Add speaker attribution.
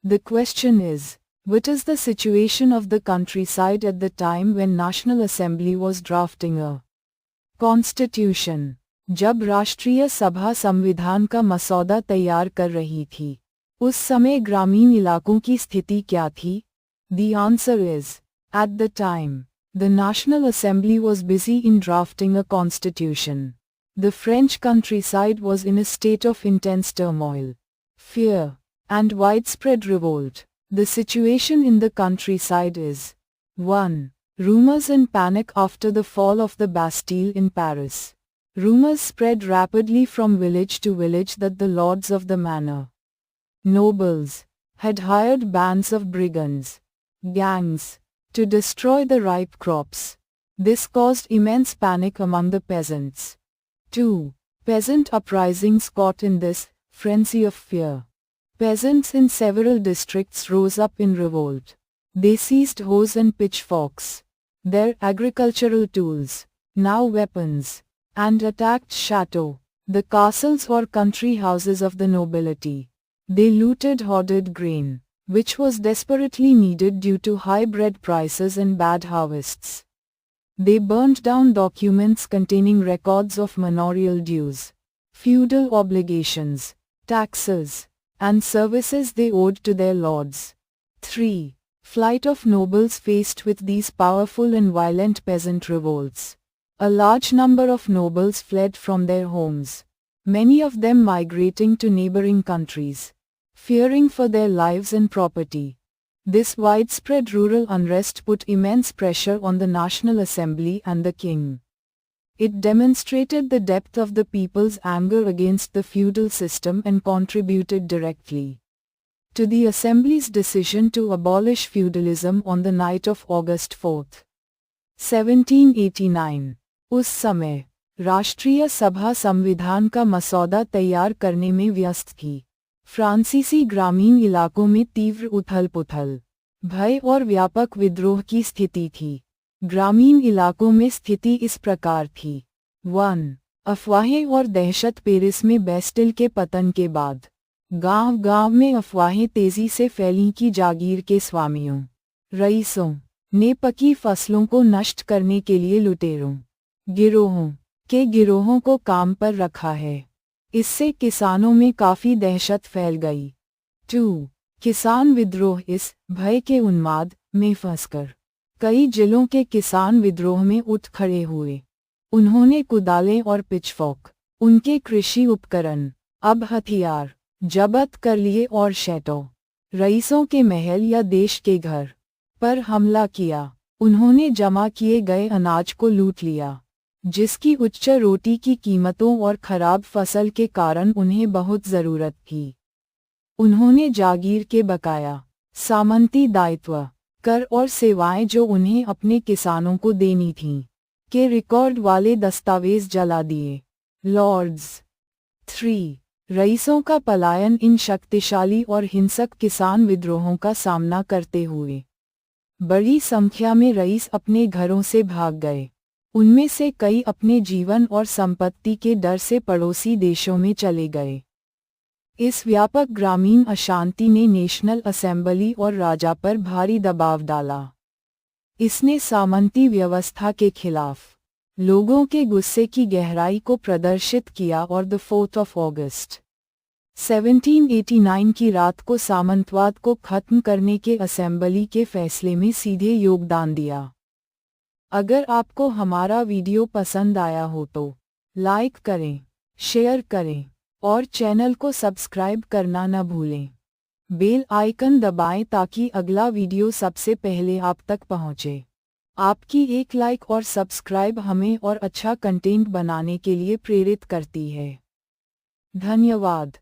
Speaker 1: The question is, what is the situation of the countryside at the time when National Assembly was drafting a Constitution? जब राष्ट्रीय सभा संविधान का मसौदा तैयार कर रही थी, उस समय ग्रामीण इलाकों की स्थिति क्या थी? The answer is, at the time, the National Assembly was busy in drafting a constitution. The French countryside was in a state of intense turmoil, fear, and widespread revolt. The situation in the countryside is 1. Rumors and panic after the fall of the Bastille in Paris. Rumors spread rapidly from village to village that the lords of the manor, nobles, had hired bands of brigands, gangs, to destroy the ripe crops. This caused immense panic among the peasants. 2. Peasant uprisings caught in this frenzy of fear. Peasants in several districts rose up in revolt. They seized hoes and pitchforks, their agricultural tools, now weapons, and attacked chateaux, the castles or country houses of the nobility. They looted hoarded grain, which was desperately needed due to high bread prices and bad harvests. They burned down documents containing records of manorial dues, feudal obligations, taxes, and services they owed to their lords. 3. Flight of nobles faced with these powerful and violent peasant revolts. A large number of nobles fled from their homes, many of them migrating to neighboring countries, fearing for their lives and property. This widespread rural unrest put immense pressure on the National Assembly and the king. It demonstrated the depth of the people's anger against the feudal system and contributed directly to the Assembly's decision to abolish feudalism on the night of August 4, 1789. उस समय राष्ट्रीय सभा संविधान का मसौदा तैयार करने में व्यस्त थी। फ्रांसीसी ग्रामीण इलाकों में तीव्र उथल-पुथल, भय और व्यापक विद्रोह की स्थिति थी। ग्रामीण इलाकों में स्थिति इस प्रकार थी। 1. अफवाहें और दहशत। पेरिस में बेस्टिल के पतन के बाद गांव-गांव में अफवाहें तेजी से फैलीं कि जागीर के स्वामियों, रईसों, ने पकी फसलों को नष्ट करने के लिए लुटेरों, गिरोहों को काम पर रखा है। इससे किसानों में काफी दहशत फैल गई। 2. किसान विद्रोह। इस भय के उन्माद में फंसकर कई जिलों के किसान विद्रोह में उठ खड़े हुए। उन्होंने कुदालें और पिचफोर्क, उनके कृषि उपकरण, अब हथियार, जब्त कर लिए और शैटों, रईसों के महल या देश के घर पर हमला किया। उन्होंने जमा किए गए अनाज को लूट लिया, जिसकी उच्च रोटी की कीमतों और खराब फसल के कारण उन्हें बहुत जरूरत थी। उन्होंने जागीर के बकाया, सामंती दायित्व, कर और सेवाएं जो उन्हें अपने किसानों को देनी थीं, के रिकॉर्ड वाले दस्तावेज जला दिए। लॉर्ड्स। 3. रईसों का पलायन। इन शक्तिशाली और हिंसक किसान विद्रोहों का सामना करते हुए बड़ी संख्या में रईस अपने घरों से भाग गए। उनमें से कई अपने जीवन और संपत्ति के डर से पड़ोसी देशों में चले गए। इस व्यापक ग्रामीण अशांति ने नेशनल असेंबली और राजा पर भारी दबाव डाला। इसने सामंती व्यवस्था के खिलाफ लोगों के गुस्से की गहराई को प्रदर्शित किया और 4 अगस्त 1789 की रात को सामंतवाद को खत्म करने के असेंबली के फैसले में सीधे योगदान दिया। अगर आपको हमारा वीडियो पसंद आया हो तो लाइक करें, शेयर करें और चैनल को सब्सक्राइब करना न भूलें। बेल आइकन दबाएं ताकि अगला वीडियो सबसे पहले आप तक पहुंचे। आपकी एक लाइक और सब्सक्राइब हमें और अच्छा कंटेंट बनाने के लिए प्रेरित करती है। धन्यवाद।